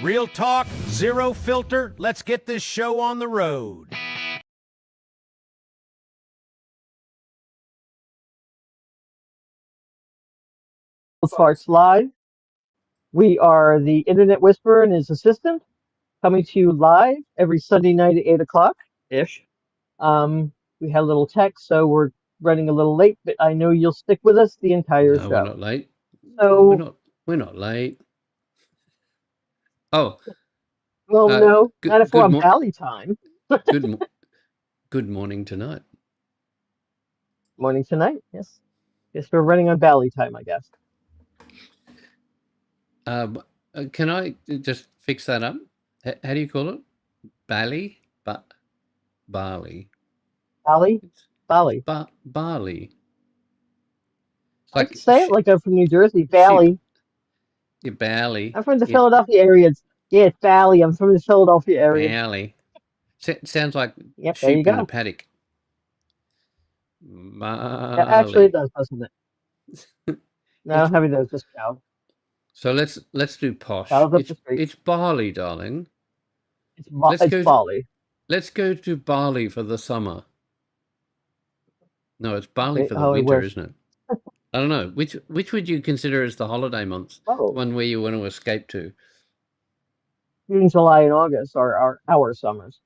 Real talk, zero filter. Let's get this show on the road. Porch Live. We are the Internet Whisperer and his assistant, coming to you live every Sunday night at 8 o'clock ish. We had a little tech, so we're running a little late, but I know you'll stick with us the entire No, we're show. not late. So, We're not late. Oh, well, no, not if we're on good Bally time. good morning tonight. Morning tonight, yes. Yes, we're running on Bally time, I guess. Can I just fix that up? How do you call it? Bali? Barley. Bally? Bally. Barley. It's I like say it like I'm from New Jersey, sheep. Bally. Yeah, Bali. I'm from the Yeah, Philadelphia area. Yeah, it's Bally. I'm from the Philadelphia area. Bali. Sounds like Yep, there you sheep in a go. paddock. Actually, it Barley. does, doesn't it? No, It's having those just cow. so let's do posh. Cows up the street. It's barley, darling. It's Let's it's go Bali. let's go to Bali for the summer. No, it's Bali Okay. for the Oh, I winter, wish. isn't it? I don't know. Which would you consider as the holiday months? The Oh, one where you want to escape to? June, July, and August are our summers.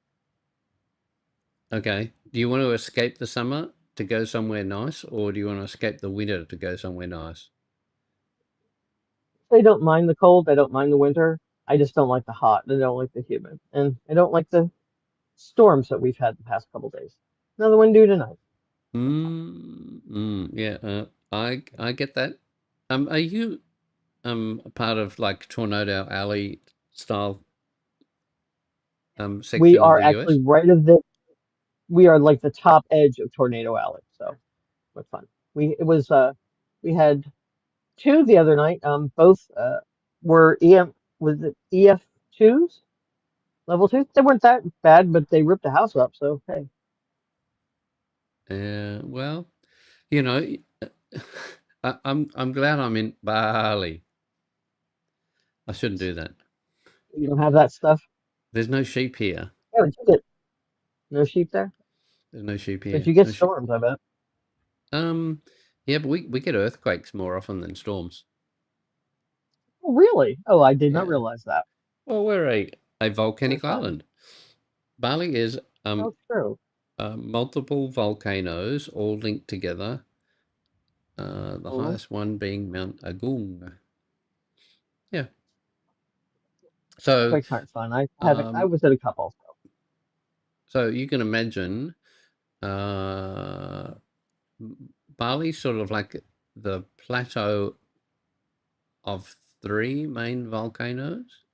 Okay. Do you want to escape the summer to go somewhere nice, or do you want to escape the winter to go somewhere nice? They don't mind the cold. They don't mind the winter. I just don't like the hot. I don't like the humid, and I don't like the storms that we've had the past couple days. Another one due tonight. Yeah. I get that. Are you a part of like Tornado Alley style We section of are the actually US? right of the. We are like the top edge of Tornado Alley, so what's fun. We had two the other night. Both were was it EF2s, level two. They weren't that bad, but they ripped the house up. So hey, Well, you know, I'm glad I'm in Bali. I shouldn't do that. you don't have that stuff. There's no sheep here. Yeah, but you get no sheep there, There's no sheep but here. you get No sheep. storms. I bet. Yeah, but we get earthquakes more often than storms. Oh, really? Oh, I did not Yeah. realize that. Well, we're a Very volcanic fun. island. Bali is Oh, true. multiple volcanoes all linked together. The Oh, highest one being Mount Agung. Yeah. So, earthquakes aren't fun. I um, was at a couple. So. so you can imagine, uh, Bali's sort of like the plateau of three main volcanoes.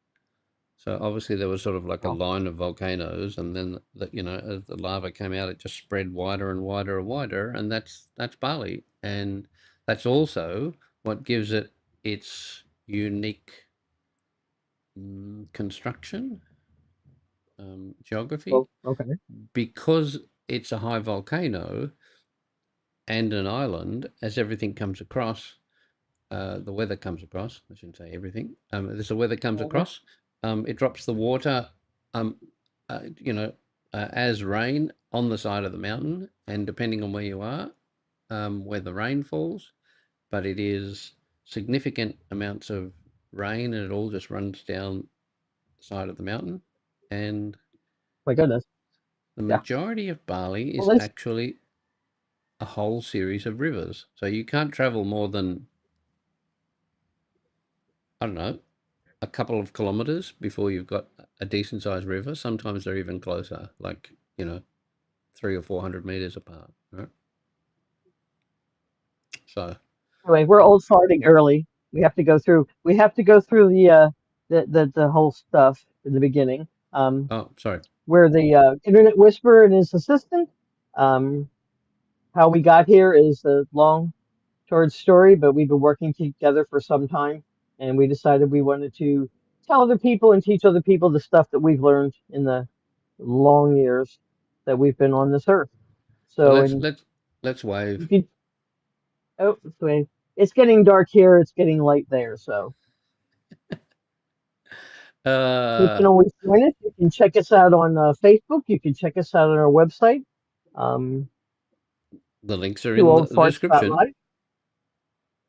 So obviously there was sort of like a Oh, line of volcanoes, and then as the lava came out, it just spread wider and wider and wider, and that's Bali, and that's also what gives it its unique construction, geography, well, okay. because it's a high volcano and an island. As everything comes across, the weather comes across. I shouldn't say everything. As the weather comes Mhm. across, it drops the water, um, uh, you know, as rain on the side of the mountain, and depending on where you are, where the rain falls, but it is significant amounts of rain, and it all just runs down the side of the mountain. And My goodness. the Yeah. majority of Bali Well, is this. actually a whole series of rivers. So you can't travel more than, I don't know, a couple of kilometers before you've got a decent sized river. Sometimes they're even closer, like, 300 or 400 meters apart. Right? So, Anyway, we're old farting early. We have to go through. We have to go through the whole stuff in the beginning. oh, sorry. We're the Internet Whisperer and his assistant. Um, how we got here is a long, short story, but we've been working together for some time, and we decided we wanted to tell other people and teach other people the stuff that we've learned in the long years that we've been on this earth. So So, and let's you wave. could, oh, it's getting dark here, it's getting light there. So, You can Uh, always join us. You can check us out on Facebook. You can check us out on our website, um, the links are Two in Old the Farts description. Live,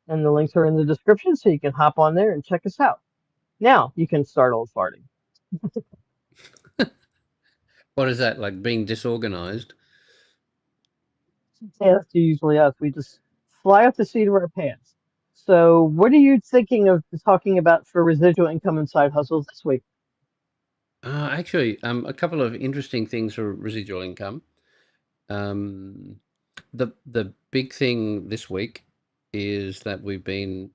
and the links are in the description, so you can hop on there and check us out. Now you can start old farting. What is that, like being disorganized? Yeah, that's usually us. We just fly off the seat of our pants. So, what are you thinking of talking about for residual income and side hustles this week? Actually, a couple of interesting things for residual income. Um, the big thing this week is that we've been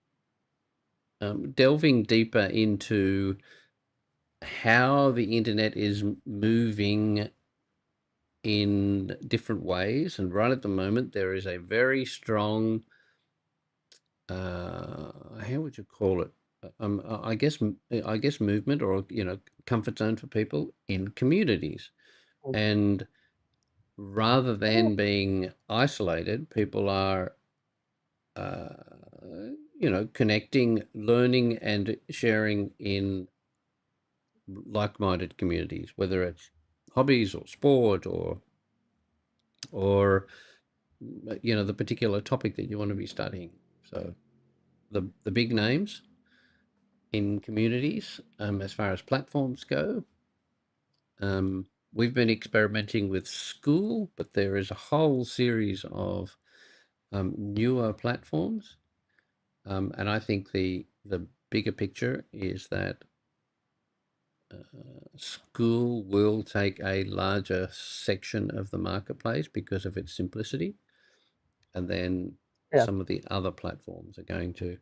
delving deeper into how the internet is moving in different ways, and right at the moment there is a very strong, how would you call it? I guess movement, or comfort zone for people in communities, and rather than being isolated, people are uh, connecting, learning, and sharing in like-minded communities, whether it's hobbies or sport or the particular topic that you want to be studying. So the big names in communities, as far as platforms go, we've been experimenting with school, but there is a whole series of newer platforms, and I think the bigger picture is that school will take a larger section of the marketplace because of its simplicity, and then Yeah, some of the other platforms are going to.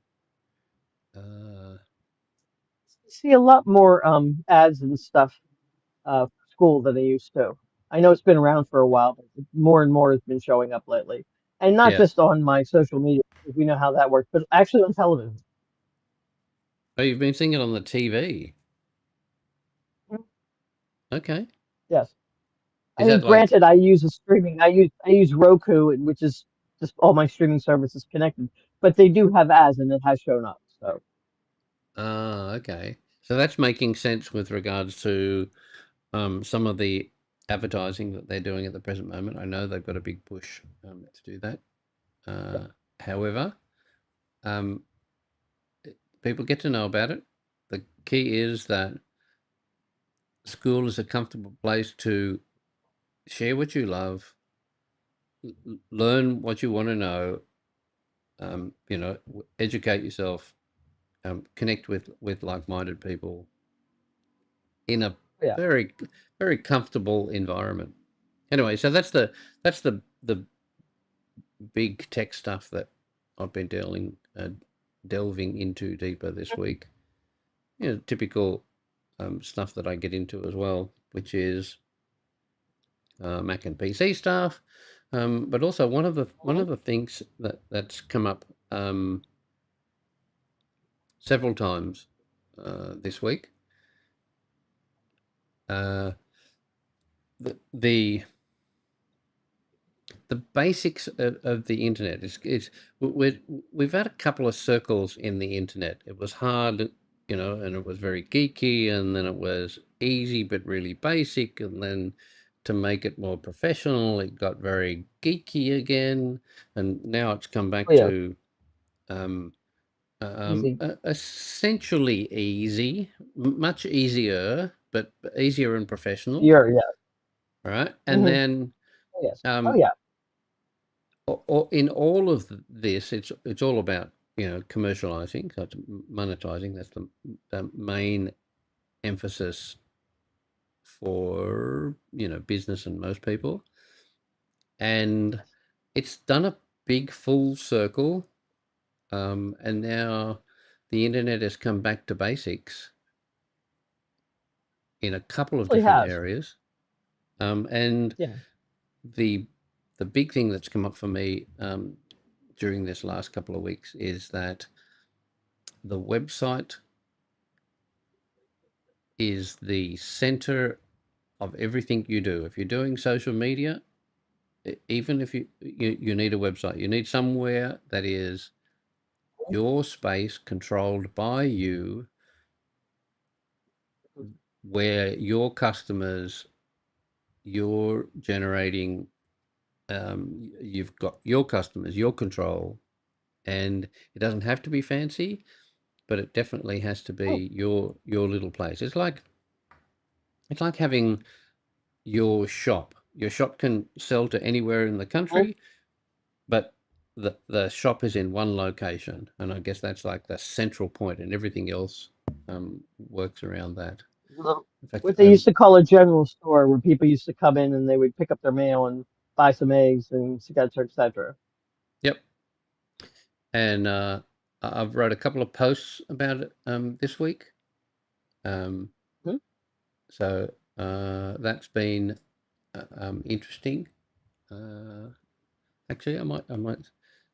Uh, I see a lot more ads and stuff for school than I used to. I know it's been around for a while, but more and more has been showing up lately, and not yeah. just on my social media, because we know how that works, but actually on television. Oh, you've been seeing it on the TV. Mhm. Okay. Yes. I Is mean, that like? granted, I use a streaming. I use Roku, which is just all my streaming services connected. But they do have ads, and it has shown up. So Ah, okay. So that's making sense with regards to some of the advertising that they're doing at the present moment. I know they've got a big push to do that. yeah, However, um, people get to know about it. The key is that school is a comfortable place to share what you love, learn what you want to know, educate yourself, connect with like-minded people in a yeah. very, very comfortable environment. Anyway, so that's the big tech stuff that I've been delving into deeper this week. Typical stuff that I get into as well, which is Mac and PC stuff. But also one of the things that's come up several times this week. Uh, the the basics of the internet is we've had a couple of circles in the internet. It was hard, and it was very geeky, and then it was easy but really basic, and then to make it more professional, it got very geeky again, and now it's come back Oh yeah, to um, easy. essentially easy, much easier, but easier and professional, Yeah. right? And Hmm. then Oh yes. Oh um, yeah. in all of this, it's all about commercializing, so it's monetizing. That's the main emphasis for business and most people, and it's done a big full circle. And now the internet has come back to basics in a couple of Really different has. areas. And Yeah. the the big thing that's come up for me during this last couple of weeks is that the website is the center of everything you do. If you're doing social media, even if you need a website, you need somewhere that is your space controlled by you, where your customers, you're generating, you've got your customers, your control, and it doesn't have to be fancy, but it definitely has to Oh, be your little place. It's like having your shop. Your shop can sell to anywhere in the mhm. country, but the shop is in one location, and I guess that's like the central point, and everything else works around that. Little- In fact, What they used to call a general store, where people used to come in and they would pick up their mail and buy some eggs and et cetera, et cetera. yep, and I've wrote a couple of posts about it this week. Um, Mhm. so that's been interesting. Uh, actually, I might,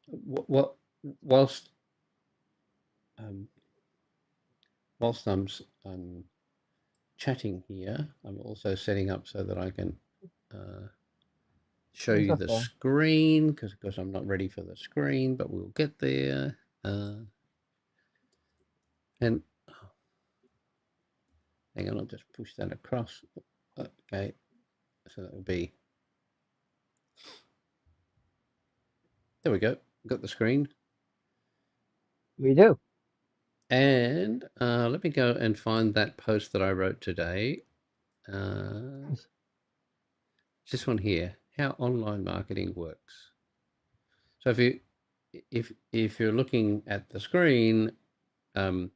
what, whilst um, whilst I'm chatting here, I'm also setting up so that I can uh, show It's you the okay. screen because I'm not ready for the screen, but we'll get there. And oh, hang on, I'll just push that across. Okay, so that will be, there we go. Got the screen. We do. And let me go and find that post that I wrote today. Uh, Nice. this one here, how online marketing works. So if you're looking at the screen, um,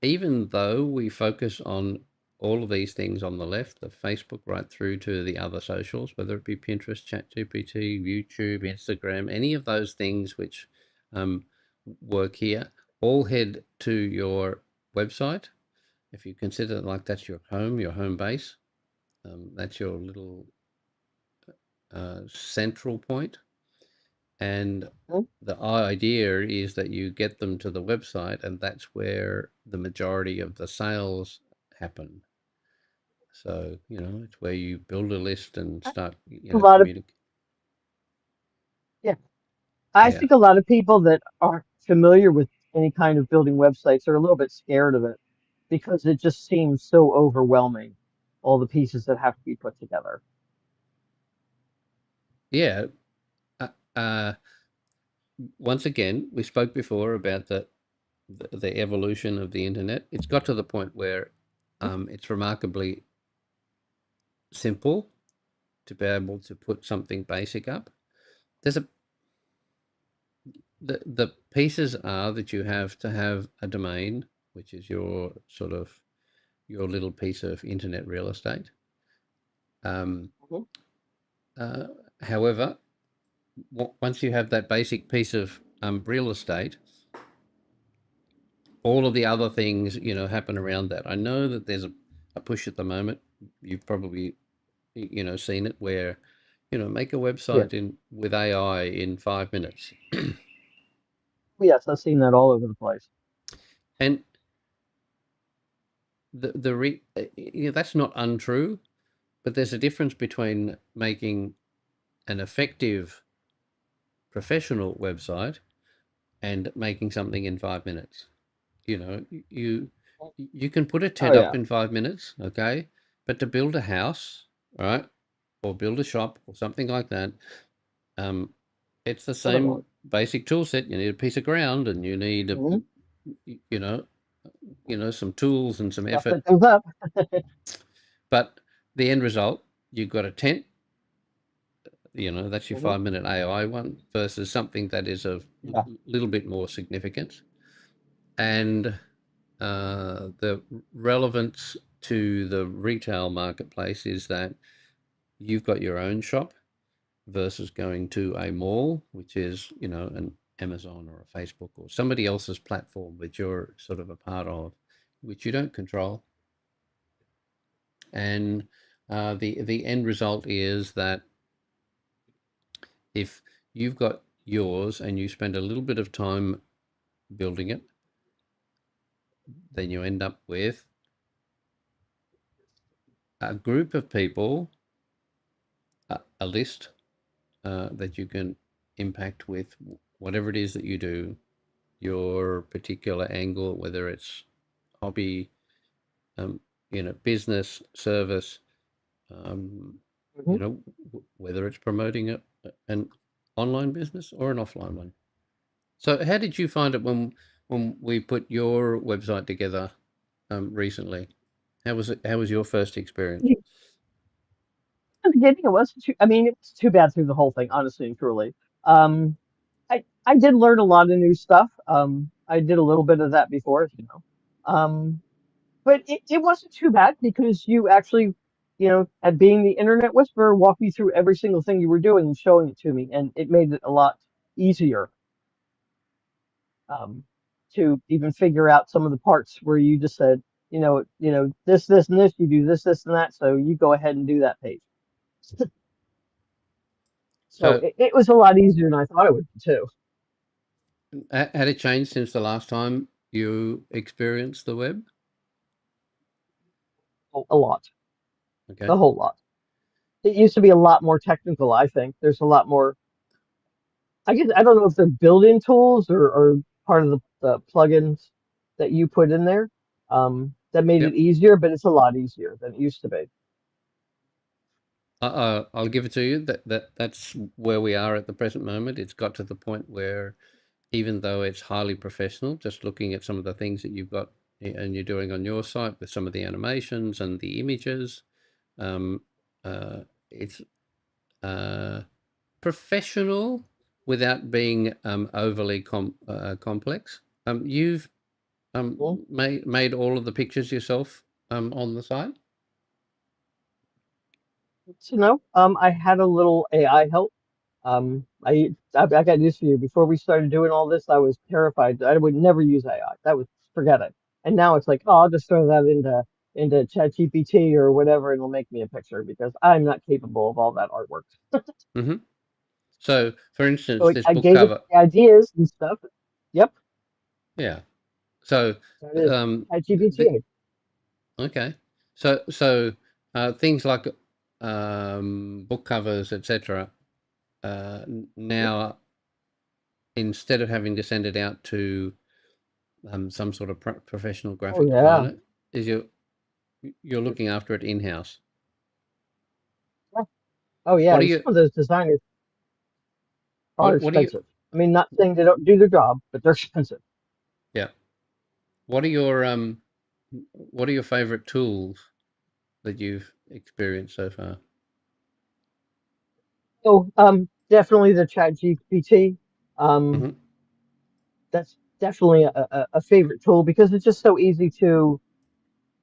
even though we focus on all of these things on the left, the Facebook right through to the other socials, whether it be Pinterest, ChatGPT, YouTube, Instagram, any of those things which um, work here, all head to your website. If you consider it like that's your home base, that's your little central point. And Mhm. the idea is that you get them to the website, and that's where the majority of the sales happen. So, it's where you build a list and start, A lot of communicate. Yeah. I Yeah. think a lot of people that aren't familiar with any kind of building websites are a little bit scared of it because it just seems so overwhelming, all the pieces that have to be put together. Yeah. Uh, uh, Once again, we spoke before about the evolution of the internet. It's got to the point where it's remarkably simple to be able to put something basic up. There's a the pieces are that you have to have a domain, which is your sort of your little piece of internet real estate. Um, Mhm. uh, However, once you have that basic piece of real estate, all of the other things happen around that. I know that there's a push at the moment. You've probably seen it where make a Yeah. website in with AI in 5 minutes, Yes, I've seen that all over the place. and that's not untrue. But there's a difference between making an effective professional website and making something in 5 minutes. You can put a Oh tent up yeah. in 5 minutes, okay? But to build a house, right, or build a shop or something like that, um, it's the A little more. same basic tool set. You need a piece of ground, and you need Hmm. you know, some tools and some Stuff effort. that goes up. But the end result, you've got a tent. That's your Hmm. 5 minute AI one versus something that is of Yeah. little bit more significance. And the relevance to the retail marketplace is that you've got your own shop versus going to a mall, which is, an Amazon or a Facebook or somebody else's platform that you're sort of a part of, which you don't control. And the end result is that if you've got yours and you spend a little bit of time building it, then you end up with a group of people, a list that you can impact with whatever it is that you do, your particular angle, whether it's hobby, business, service, um, Mhm. whether it's promoting an online business or an offline one. So how did you find it when we put your website together recently? How was it? How was your first experience? In the beginning, it wasn't too, I mean, it was too bad through the whole thing, honestly and truly. Um, I did learn a lot of new stuff. I did a little bit of that before. But it wasn't too bad because you actually, at being the internet whisperer, walked me through every single thing you were doing and showing it to me, and it made it a lot easier um, to even figure out some of the parts where you just said, this, and this, you do this, this, and that, so you go ahead and do that page. So So it was a lot easier than I thought it would be too. had it changed since the last time you experienced the web? A lot, Okay. a whole lot. It used to be a lot more technical, I think. There's a lot more. I guess I don't know if they're built-in tools or part of the plugins that you put in there that made it Yep. easier, but it's a lot easier than it used to be. I'll give it to you that's where we are at the present moment. It's got to the point where even though it's highly professional, just looking at some of the things that you've got and you're doing on your site with some of the animations and the images, um, it's professional without being overly complex. You've Well, made all of the pictures yourself on the site. so no, I had a little AI help. I got news for you. Before we started doing all this, I was terrified. I would never use AI. That was forget it. And now it's like, oh, I'll just throw that into ChatGPT or whatever, and it'll make me a picture because I'm not capable of all that artwork. hmm So, for instance, So this I book gave it cover. the ideas and stuff. Yep, Yeah. So, that is um, the, ChatGPT. okay. So things like book covers, etc. Now, instead of having to send it out to some sort of professional Oh graphic yeah. designer, is you're looking after it in house. Yeah. Oh yeah. What are And some you? of those designers are What are you? expensive. I mean, not saying they don't do their job, but they're expensive. Yeah. What are your What are your favorite tools that you've experienced so far? So definitely the ChatGPT. Um, hmm that's definitely a favorite tool because it's just so easy to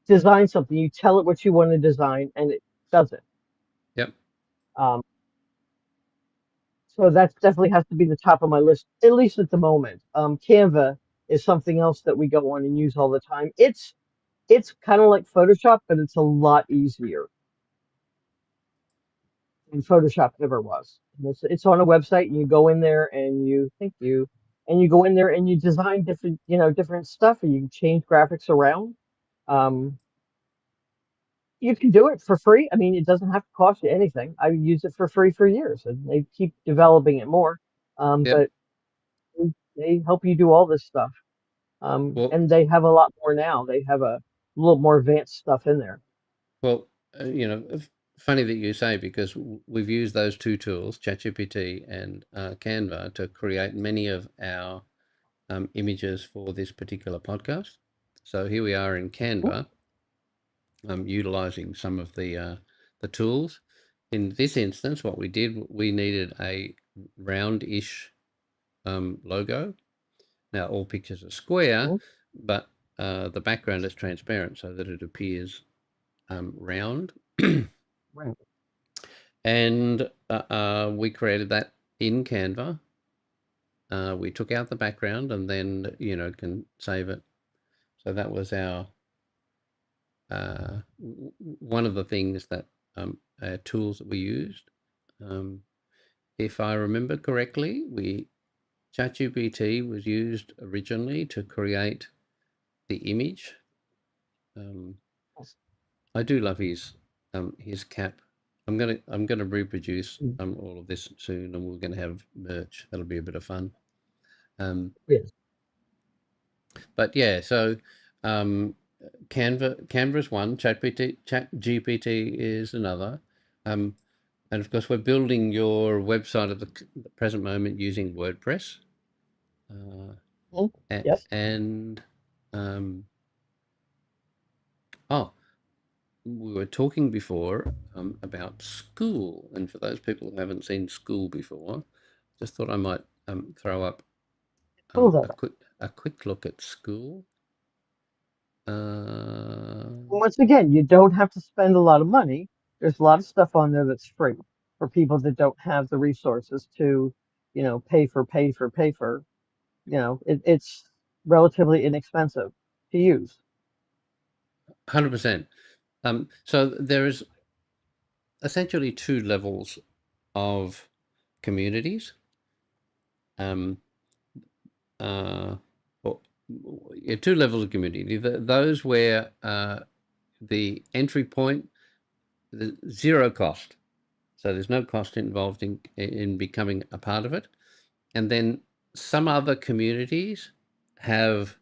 design something. You tell it what you want to design, and it does it. Yep. Um, so that definitely has to be the top of my list, at least at the moment. Canva is something else that we go on and use all the time. It's kind of like Photoshop, but it's a lot easier than Photoshop ever was. And it's on a website, and you go in there and you go in there and you design different stuff, and you can change graphics around. Um, you can do it for free. I mean, it doesn't have to cost you anything. I used it for free for years, and they keep developing it more. Yep. But they help you do all this stuff. Well, And they have a lot more now. They have a little more advanced stuff in there. Well, funny that you say because we've used those two tools, ChatGPT and Canva, to create many of our images for this particular podcast. So here we are in Canva, utilizing some of the tools. In this instance, what we did, we needed a round-ish logo. Now, all pictures are square, Mhm. but the background is transparent so that it appears round. Right. And we created that in Canva. We took out the background and then can save it. So that was our one of the things that tools that we used. Um, if I remember correctly, we ChatGPT was used originally to create the image. Um, Yes. I do love his cap. I'm gonna reproduce Mm. all of this soon, and we're gonna have merch. That'll be a bit of fun. Um, Yes. but yeah, so um, Canva is one. ChatGPT is another. And of course, we're building your website at the present moment using WordPress. Mhm. Yes. And oh, we were talking before about school, and for those people who haven't seen school before, just thought I might throw up Pull a that up. quick look at school. Once again, you don't have to spend a lot of money. There's a lot of stuff on there that's free for people that don't have the resources to, pay for. It's relatively inexpensive to use. 100%. So there is essentially two levels of communities. Um, uh, well, yeah, two levels of community. Those where the entry point, the zero cost, so there's no cost involved in becoming a part of it. And then some other communities have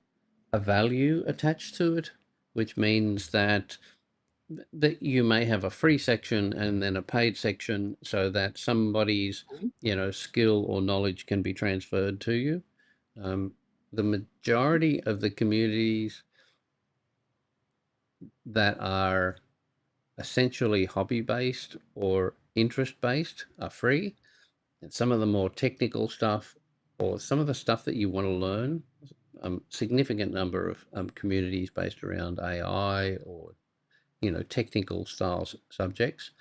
a value attached to it, which means that you may have a free section and then a paid section so that somebody's skill or knowledge can be transferred to you. The majority of the communities that are essentially hobby based or interest based are free, and some of the more technical stuff or some of the stuff that you want to learn, significant number of communities based around AI or technical styles subjects.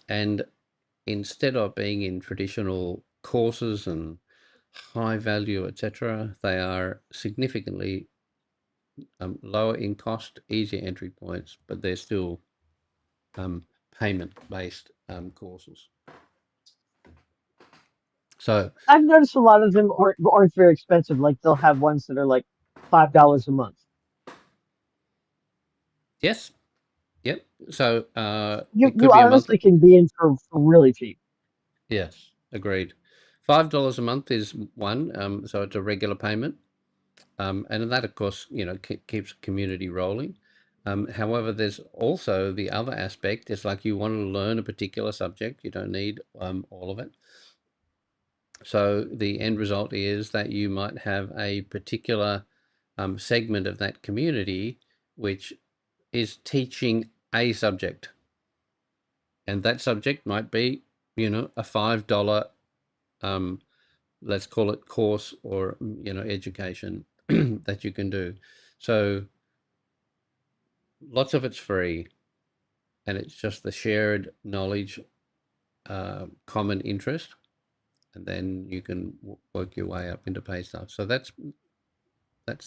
And instead of being in traditional courses and high value, etc., they are significantly lower in cost, easier entry points, but they're still payment based courses. So I've noticed a lot of them aren't very expensive. Like they'll have ones that are like $5 a month. yes, yep. So You it you could be a month. honestly can be in for really cheap. Yes, agreed. $5 a month is one, so it's a regular payment, and that, of course, keeps community rolling. However, there's also the other aspect. It's like you want to learn a particular subject. You don't need all of it. So the end result is that you might have a particular segment of that community which is teaching a subject, and that subject might be, a $5, let's call it course or education that you can do. So lots of it's free, and it's just the shared knowledge, common interest, and then you can work your way up into paid stuff. So that's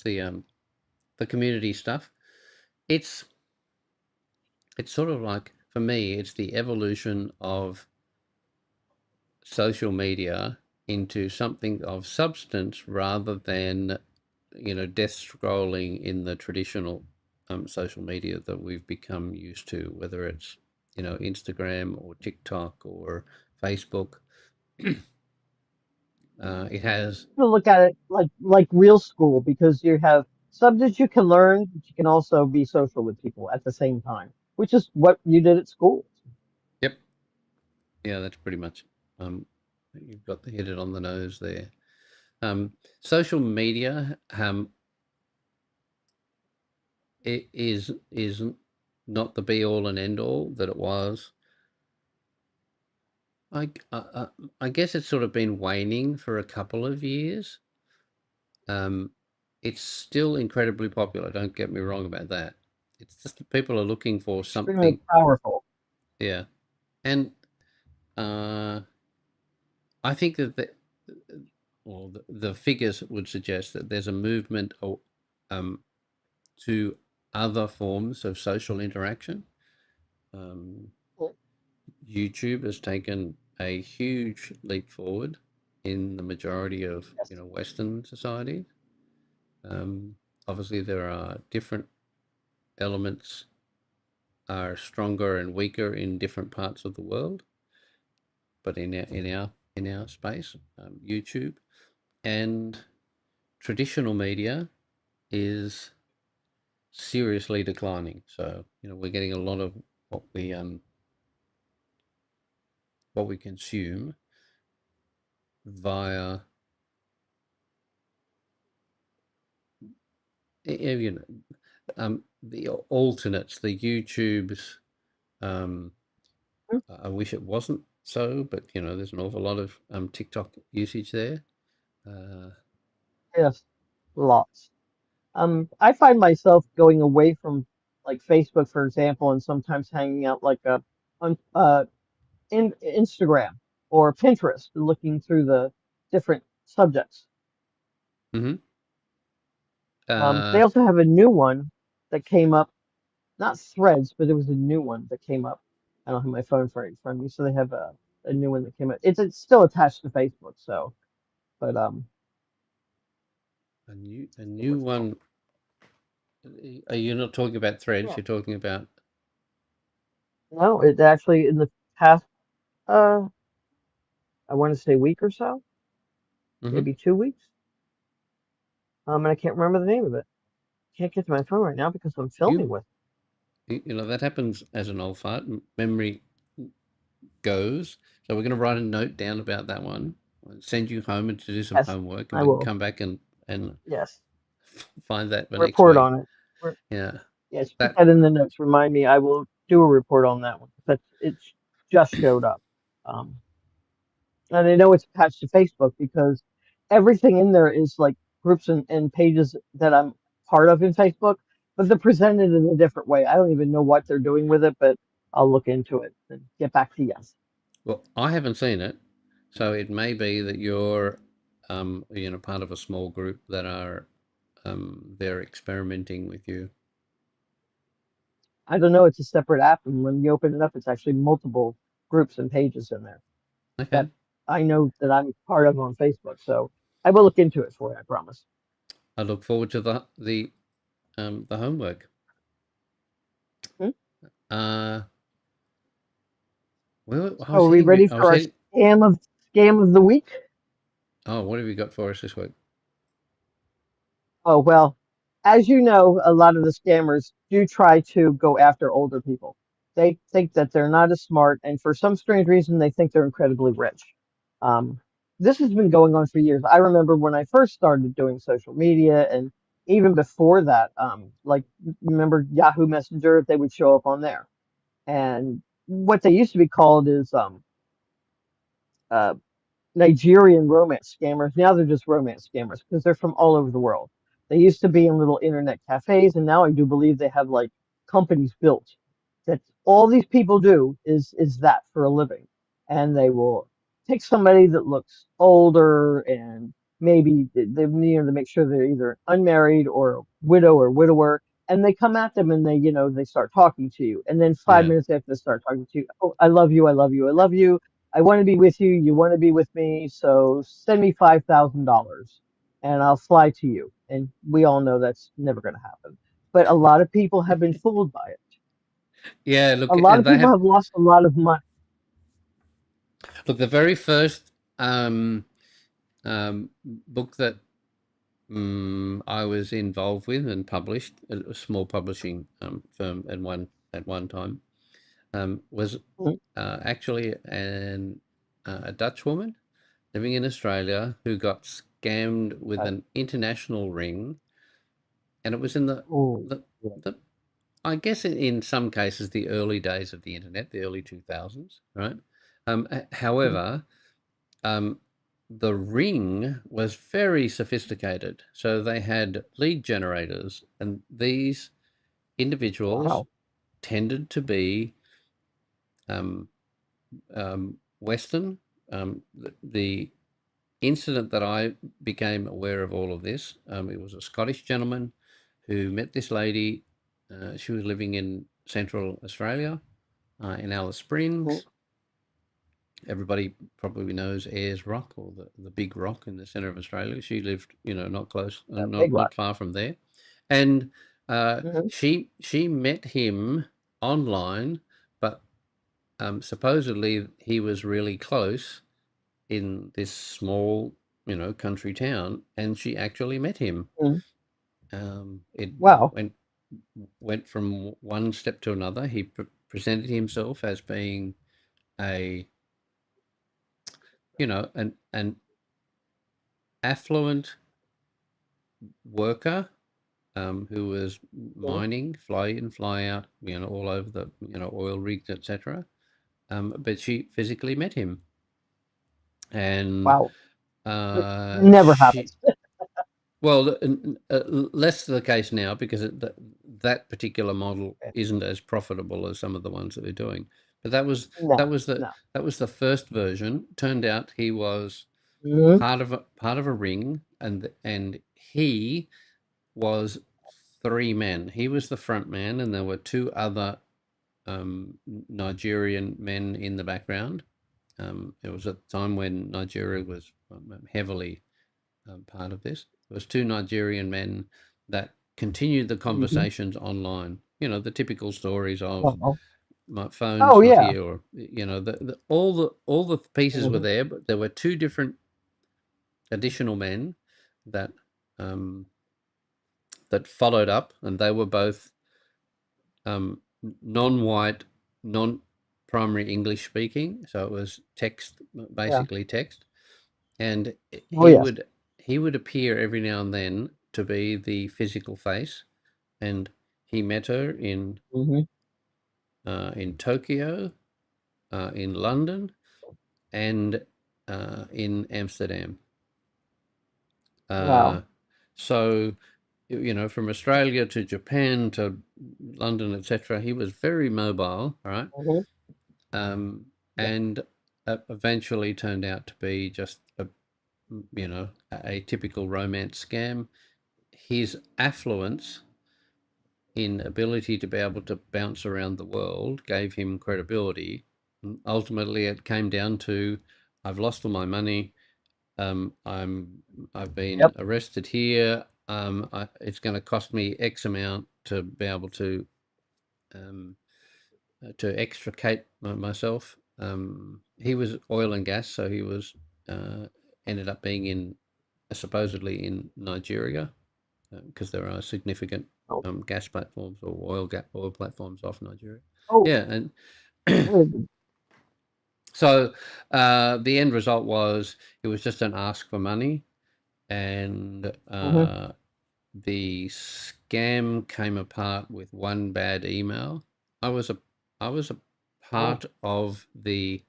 the community stuff. It's it's sort of like, for me, it's the evolution of social media into something of substance rather than death scrolling in the traditional social media that we've become used to, whether it's Instagram or TikTok or Facebook. It has. To look at it like real school because you have subjects you can learn, but you can also be social with people at the same time, which is what you did at school. Yep. Yeah, that's pretty much. Um, you've hit it on the nose there. Social media, it is not the be all and end all that it was. I guess it's sort of been waning for a couple of years. Um, it's still incredibly popular. Don't get me wrong about that. It's just that people are looking for Extremely something. powerful. Yeah, and uh, I think that the figures would suggest that there's a movement um, to other forms of social interaction. Um, YouTube has taken a huge leap forward in the majority of Yes. Western society. Obviously, there are different elements are stronger and weaker in different parts of the world, but in our space, YouTube and traditional media is seriously declining. So we're getting a lot of what we consume via the alternates, the YouTubes. Um, Mm. I wish it wasn't so, but there's an awful lot of TikTok usage there. Yes, lots. I find myself going away from like Facebook, for example, and sometimes hanging out like on in Instagram or Pinterest, looking through the different subjects. hmm They uh, also have a new one that came up, not Threads, but there was a new one that came up. I don't have my phone right in front of me, so they have a new one that came up. It's still attached to Facebook, so but a new what's it called? one. Are you not talking about Threads? Yeah. You're talking about. No, it actually in the past uh I want to say week or so, hmm maybe 2 weeks. And I can't remember the name of it. Can't get to my phone right now because I'm filming You with. that happens as an old fart. Memory goes. So we're going to write a note down about that one. Send you home and to do some Yes, homework, and I we can will. come back and Yes, find that for next report week. on it. Yeah, Yes, put that that in the notes. Remind me. I will do a report on that one. That's it just showed up. Um, and I know it's attached to Facebook because everything in there is like groups and pages that I'm part of in Facebook, but they're presented in a different way. I don't even know what they're doing with it, but I'll look into it and get back to yes. well, I haven't seen it, so it may be that you're part of a small group that are they're experimenting with you. I don't know. It's a separate app, and when you open it up, it's actually multiple groups and pages in there Okay, that I know that I'm part of on Facebook. So I will look into it for you. I promise. I look forward to the homework. Hmm? Uh, well, I So was are we hitting ready I for was our hitting. scam of the week? Oh, what have you got for us this week? Oh, well, as you know, a lot of the scammers do try to go after older people. They think that they're not as smart, and for some strange reason, they think they're incredibly rich. Um, this has been going on for years. I remember when I first started doing social media, and even before that, like remember Yahoo Messenger, they would show up on there. And what they used to be called is uh, Nigerian romance scammers. Now they're just romance scammers because they're from all over the world. They used to be in little internet cafes, and now I do believe they have like companies built that all these people do is that for a living. And they will take somebody that looks older and maybe they need to make sure they're either unmarried or a widow or widower. And they come at them and they start talking to you. And then five Yeah, minutes after they start talking to you, oh, I love you, I love you, I love you. I want to be with you. You want to be with me. So send me $5,000 and I'll fly to you. And we all know that's never going to happen. But a lot of people have been fooled by it. yeah. A Look, lot and of they people have have lost a lot of money. look the very first book that I was involved with and published a small publishing firm at one time was Mhm. actually a Dutch woman living in Australia who got scammed with Uh, an international ring, and it was in the oh, the, yeah. the I guess in some cases the early days of the internet, the early 2000s, right? Mhm. However, um, the ring was very sophisticated. So they had lead generators, and these individuals Wow. tended to be um, Western. The incident that I became aware of all of this, it was a Scottish gentleman who met this lady. She was living in Central Australia, in Alice Mhm. Springs. Everybody probably knows Ayers Rock, or the big rock in the centre of Australia. She lived, not close, That not big luck. not far from there, and Hmm. she met him online, but supposedly he was really close in this small, country town, and she actually met him. Hmm. It Wow. went. went from one step to another. He presented himself as being a, an affluent worker, who was Mhm. mining, fly in, fly out, all over the, oil rigs, etc. But she physically met him, and Wow. Never she, happens. well, less the case now because that particular model Okay. isn't as profitable as some of the ones that we're doing. But that was that No, was the no. that was the first version. Turned out he was Hmm. part of a ring, and he was three men. He was the front man, and there were two other Nigerian men in the background. It was at the time when Nigeria was heavily part of this. There was two Nigerian men that continued the Hmm. conversations online. The typical stories of Oh, my oh phone's not yeah. here, or all the pieces were Hmm. there, but there were two different additional men that um, that followed up, and they were both non-white, non-primary English speaking. So it was text, Yeah. basically text, and Oh he yes. would he would appear every now and then to be the physical face, and he met her Hmm. in Tokyo, in London, and in Amsterdam. Uh, Wow. so from Australia to Japan to London, etc. He was very mobile, right? Hmm. Um, Yeah. and eventually turned out to be just a typical romance scam. His affluence in ability to be able to bounce around the world gave him credibility. Ultimately, it came down to, I've lost all my money. I've been Yep. arrested here. It's going to cost me X amount to be able um, to extricate myself. He was oil and gas, so he was ended up being supposedly in Nigeria, because there are significant Oh. gas platforms or oil platforms off Nigeria. Oh. Yeah, and Good. so the end result was it was just an ask for money, and Hmm. the scam came apart with one bad email. I was a I was a Oh. part of the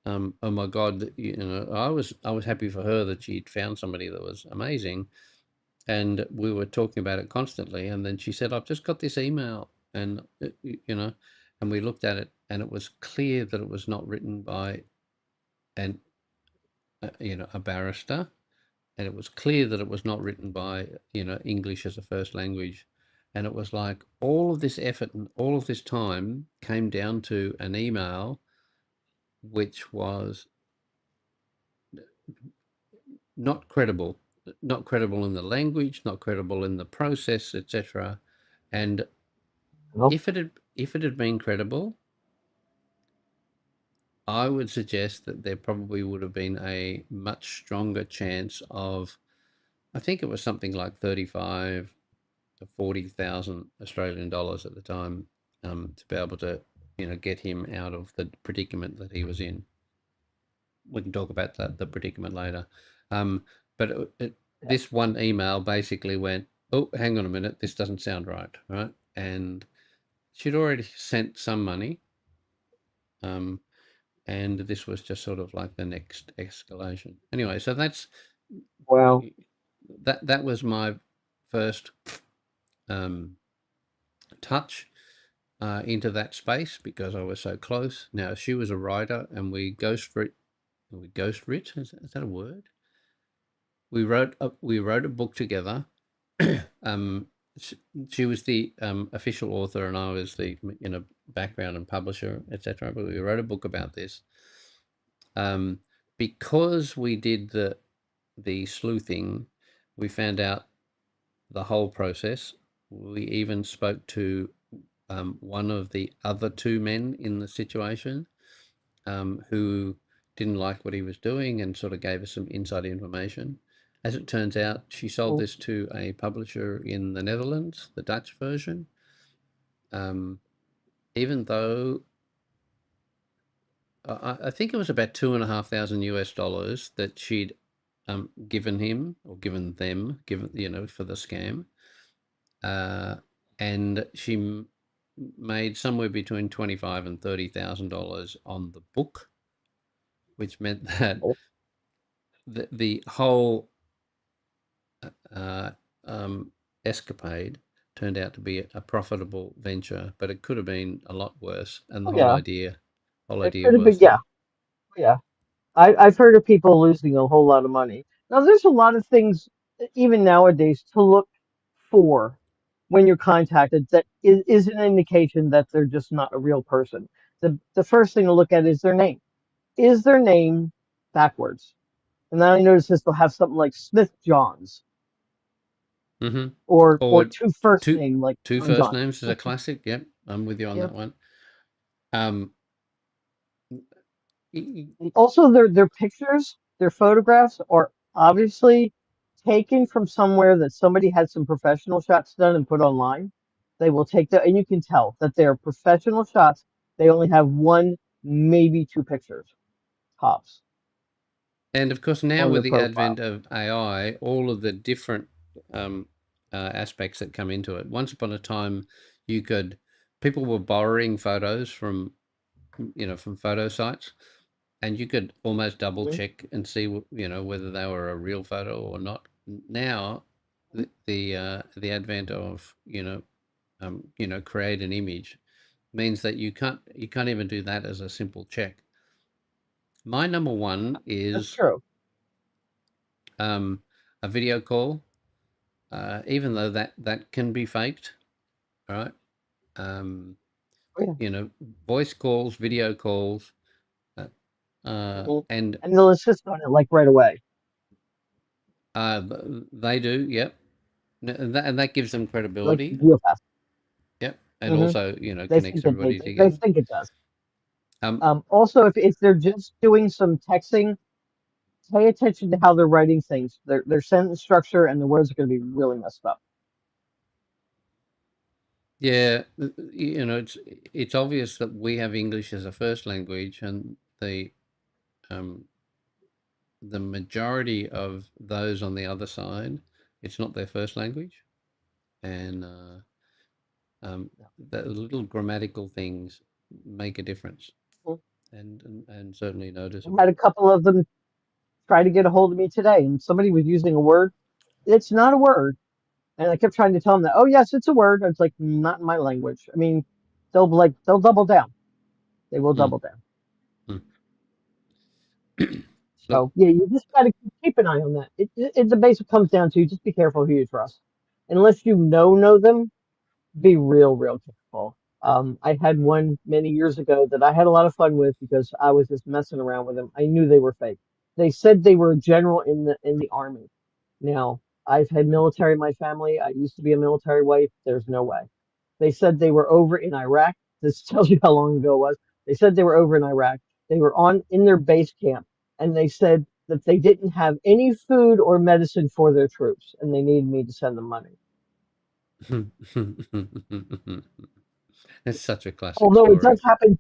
oh my God, I was happy for her that she'd found somebody that was amazing, and we were talking about it constantly. And then she said, "I've just got this email," and and we looked at it, and it was clear that it was not written by an a barrister, and it was clear that it was not written by English as a first language. And it was like all of this effort and all of this time came down to an email which was not credible, not credible in the language, not credible in the process, etc. And Oh. if it had been credible, I would suggest that there probably would have been a much stronger chance of, I think it was something like 35 to 40,000 Australian dollars at the time, to be able to get him out of the predicament that he was in. We can talk about the predicament later. But Yeah. this one email basically went, oh, hang on a minute, this doesn't sound right, right? And she'd already sent some money, um, and this was just sort of like the next escalation. Anyway, so Wow. that was my first um, touch into that space because I was so close. Now she was a writer, and we ghost writ. Is that a word? We wrote a book together. um, she was the official author, and I was the background and publisher, etc. But we wrote a book about this, um, because we did the sleuthing. We found out the whole process. We even spoke to one of the other two men in the situation, who didn't like what he was doing and sort of gave us some inside information. As it turns out, she sold Mm. this to a publisher in the Netherlands, the Dutch version. Even though I think it was about $2,500 that she'd given him or given them, for the scam, and she made somewhere between $25,000 and $30,000 on the book, which meant that Oh, the whole uh, escapade turned out to be a profitable venture, but it could have been a lot worse. And the oh, yeah, whole it idea could have been. was that. Yeah, yeah. I've heard of people losing a whole lot of money. Now, there's a lot of things, even nowadays, to look for when you're contacted that is an indication that they're just not a real person. The first thing to look at is their name. Is their name backwards? And then I notice this, they'll have something like Smith Johns Hmm. or Or two first two name like two John first John. names is a classic. Yep, I'm with you on that Yep. one. Um, And also their pictures, their photographs are obviously taken from somewhere that somebody had some professional shots done and put online. They will take that, and you can tell that they're professional shots. They only have one, maybe two pictures tops and of course, now on with their the profile. advent of AI, all of the different um, aspects that come into it. Once upon a time, you could people were borrowing photos from photo sites, and you could almost double Mhm. check and see whether they were a real photo or not. Now, the advent of create an image means that you can't even do that as a simple check. My number one That's is true. a video call, even though that can be faked, right? Um, Oh, yeah. you know, voice calls, video calls, uh, Mhm. and And they'll insist on it like right away, they do, yep. And that gives them like credibility, real fast. yep, and Hmm. also They connects think that everybody they together. think it does. Um, Also, if they're just doing some texting, pay attention to how they're writing things. Their sentence structure and the words are going to be really messed up. yeah, it's obvious that we have English as a first language, and um, the majority of those on the other side, it's not their first language, and um, the little grammatical things make a difference, Mhm. and certainly I had noticeable. a couple of them try to get a hold of me today, and somebody was using a word. It's not a word, and I kept trying to tell them that. Oh yes, it's a word. It's like not in my language. I mean, they'll double down. They will Mm, double down. mm. Look, So yeah, you just got to keep an eye on that. The basic comes down to just be careful who you trust. Unless you know them, be real careful. I had one many years ago that I had a lot of fun with because I was just messing around with them. I knew they were fake. They said they were a general in the army. Now, I've had military in my family. I used to be a military wife. There's no way. They said they were over in Iraq. This tells you how long ago it was. They said they were over in Iraq. They were on in their base camp, and they said that they didn't have any food or medicine for their troops, and they needed me to send them money. it's such a classic Although it does story. happen.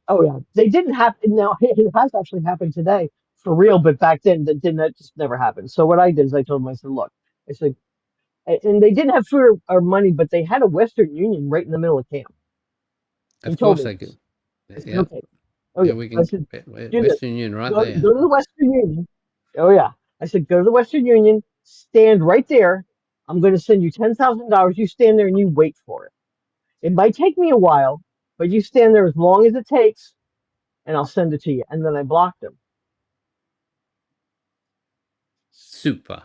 Oh yeah, they didn't happen. Now it has actually happened today for real, but back then that didn't. That just never happened. So what I did is I told them, I said, look, I said, and they didn't have food or money, but they had a Western Union right in the middle of camp. He Of told course me they this. could. I said, Yeah, okay. Oh yeah, yeah. we I can. said, do this. Western Union right Go there. to the Western Union. Oh yeah. I said, go to the Western Union. Stand right there. I'm going to send you $10,000. You stand there and you wait for it. It might take me a while, but you stand there as long as it takes, and I'll send it to you. And then I blocked him. Super.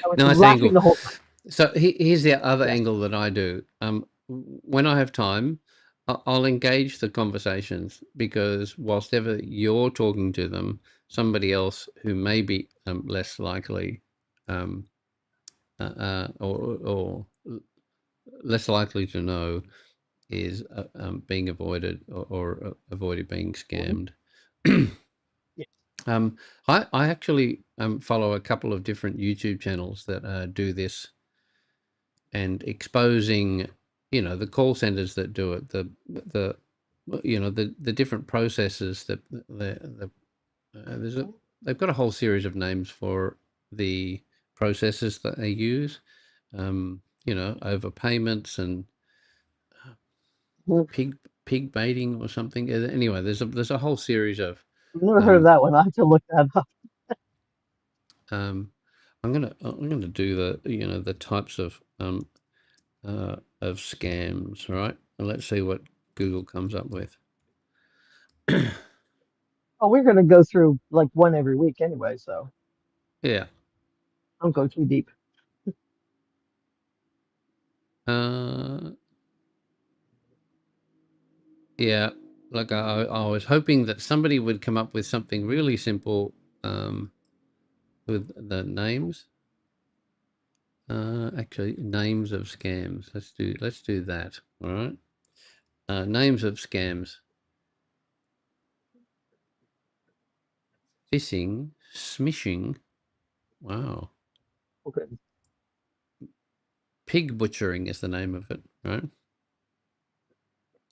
I was Nice laughing angle. the whole time. So here's the other Yes. angle that I do. When I have time, I'll engage the conversations, because whilst ever you're talking to them, somebody else who may be less likely, um, or less likely to know, is being avoided, or avoided being Mhm. scammed. Yes. I actually follow a couple of different YouTube channels that do this and exposing, the call centers that do it, the different processes that they've got a whole series of names for the processes that they use, overpayments and Mhm. pig baiting or something. Anyway, there's a whole series of I've never heard of um, that one. I have to look that up. um, I'm gonna do the types of scams, right? And let's see what Google comes up with. Oh, we're going to go through like one every week anyway, so Yeah. don't go too deep. Uh, yeah. Like I was hoping that somebody would come up with something really simple with the names. Actually, names of scams. Let's do that. All right. Names of scams: phishing, smishing. Wow. Okay. Pig butchering is the name of it. Right.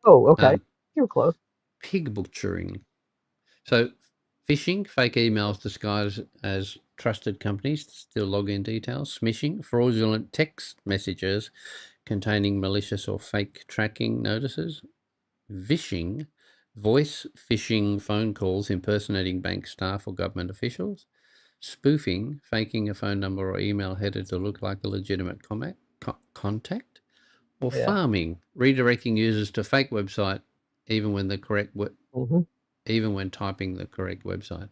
Oh, okay. Um, You're close. Pig butchering. So, phishing, fake emails disguised as trusted companies to steal login details. Smishing, fraudulent text messages containing malicious or fake tracking notices. Vishing, voice phishing phone calls impersonating bank staff or government officials. Spoofing, faking a phone number or email header to look like a legitimate contact. Or Yeah. farming, redirecting users to fake website even when the correct Hmm. even when typing the correct website.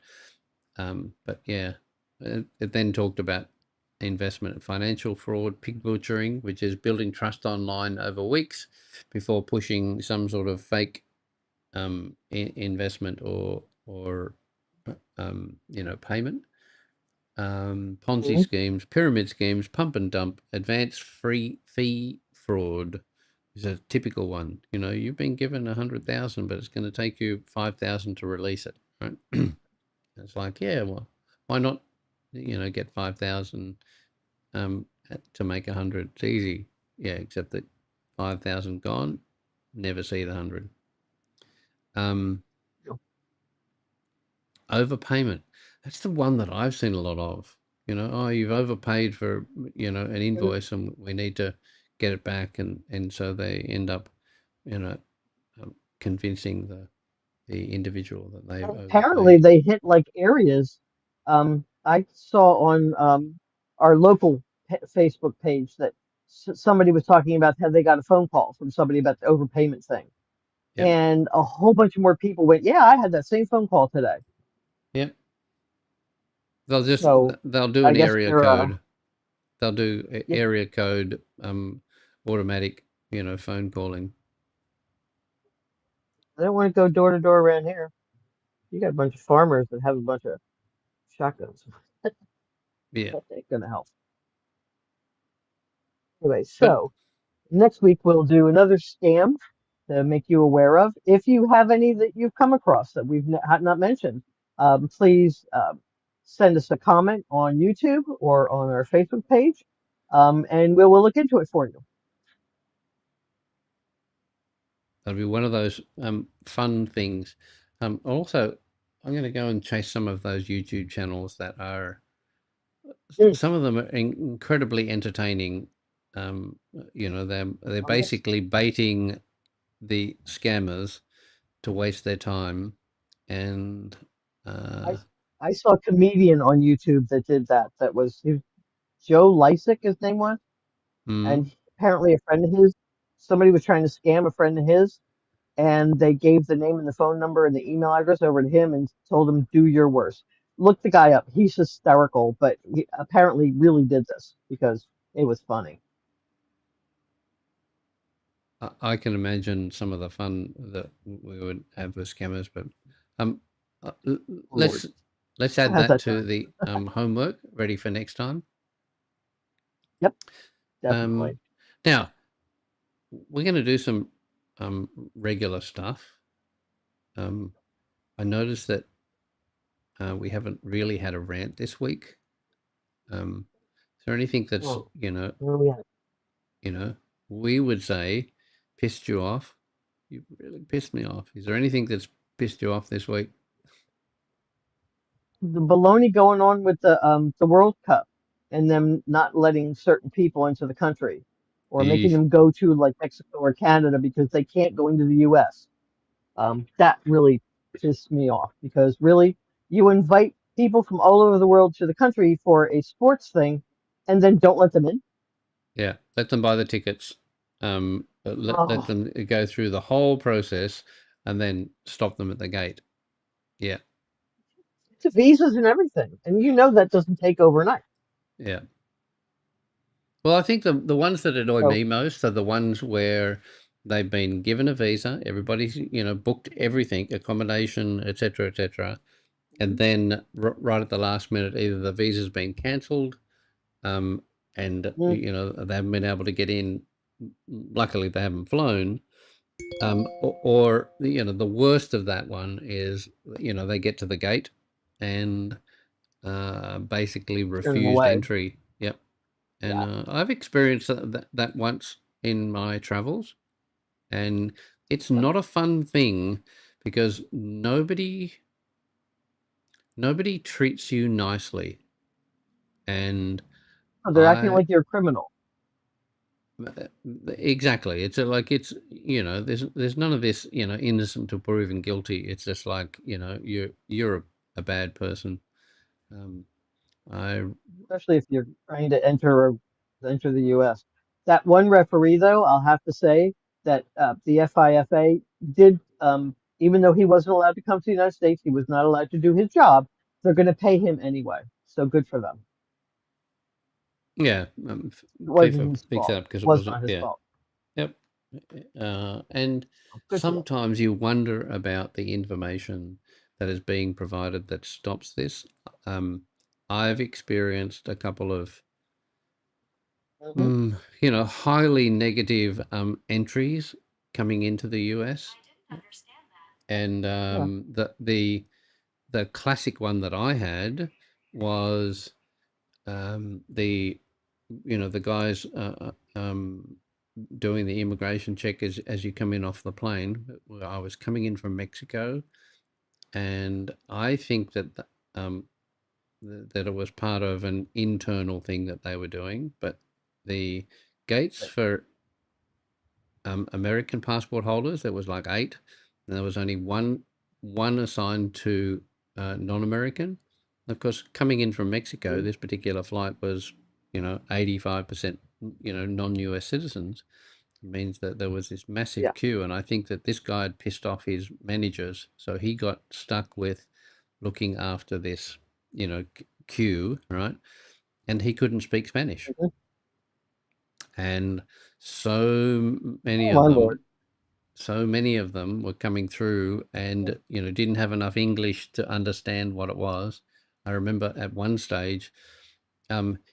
But yeah, it then talked about investment and financial fraud, pig butchering, which is building trust online over weeks before pushing some sort of fake investment or payment. Ponzi Hmm. schemes, pyramid schemes, pump and dump, advanced free fee fraud is a typical one. You've been given 100,000, but it's going to take you 5,000 to release it, right? It's like, yeah, well, why not, get 5,000 to make 100? It's easy. Yeah, except that 5,000 gone, never see the 100. Um, Overpayment. That's the one that I've seen a lot of. Oh, you've overpaid for, an invoice and we need to get it back. And so they end up, you know, convincing the individual that they've Apparently, overpaid. they hit like areas. I saw on our local Facebook page that somebody was talking about how they got a phone call from somebody about the overpayment thing, Yep. and a whole bunch of more people went, "Yeah, I had that same phone call today." Yep. They'll just, So they'll do I an guess area they're code. They'll do yeah, area code, automatic, phone calling. I don't want to go door to door around here. You got a bunch of farmers that have a bunch of shotguns. Yeah. That ain't gonna help. Anyway, But so next week we'll do another scam to make you aware of. If you have any that you've come across that we've not mentioned, please send us a comment on YouTube or on our Facebook page, and we'll look into it for you. that'll be one of those fun things. Also, I'm going to go and chase some of those YouTube channels that are. Mm. Some of them are incredibly entertaining. They're Oh, yes. basically baiting the scammers to waste their time, and I uh, I saw a comedian on YouTube that did that. That was Joe Lysick, his name was, mm, and apparently a friend of his, somebody was trying to scam a friend of his, and they gave the name and the phone number and the email address over to him and told him, do your worst. Look the guy up. He's hysterical, but he apparently really did this because it was funny. I can imagine some of the fun that we would have with scammers. But um, uh, l- Oh, Lord. let's We'll add have that that to done. the homework ready for next time. Yep, Um, definitely. Now we're going to do some regular stuff. I noticed that We haven't really had a rant this week. Is there anything that's Oh, yeah. you know, we would say pissed you off? You really pissed me off. Is there anything that's pissed you off this week? The baloney going on with the World Cup and them not letting certain people into the country or making Eesh. them go to like Mexico or Canada because they can't go into the US. That really pissed me off because really you invite people from all over the world to the country for a sports thing and then don't let them in. Yeah, let them buy the tickets. Let Oh, them go through the whole process, and then stop them at the gate. Yeah, it's visas and everything. And you know that doesn't take overnight. yeah. Well, I think the ones that annoy So, me most are the ones where they've been given a visa, everybody's booked everything, accommodation, etc., etc., and then right at the last minute, either the visa's been cancelled, um, and mm, they haven't been able to get in. Luckily, they haven't flown. Or the worst of that one is they get to the gate and basically turn them refused away. entry. Yep. And Yeah. I've experienced that once in my travels, and it's not a fun thing because nobody treats you nicely. And Oh, they're acting I like you're a criminal. exactly, there's none of this, innocent to proven guilty. It's just like, you're a bad person. Um, I Especially if you're trying to enter the U.S. That one referee, though, I'll have to say that the FIFA did, even though he wasn't allowed to come to the United States, he was not allowed to do his job. They're going to pay him anyway, so good for them. yeah, It wasn't FIFA his picks it fault. up because it Was wasn't. not his Yeah, fault. yep. And Good for them. sometimes you wonder about the information that is being provided that stops this. Um, I've experienced a couple of Hmm. highly negative entries coming into the US, and Yeah. the classic one that I had was the the guys doing the immigration check as you come in off the plane. I was coming in from Mexico, and I think um, that it was part of an internal thing that they were doing, but the gates for American passport holders, there was like 8, and there was only one assigned to non-American. Of course, coming in from Mexico, Mhm. this particular flight was 85% non-US citizens. It means that there was this Yeah. massive queue, and I think that this guy had pissed off his managers, so he got stuck with looking after this queue, right? And he couldn't speak Spanish, Mhm. and so many Oh of my Lord. them so many of them were coming through and didn't have enough English to understand what it was. I remember at one stage,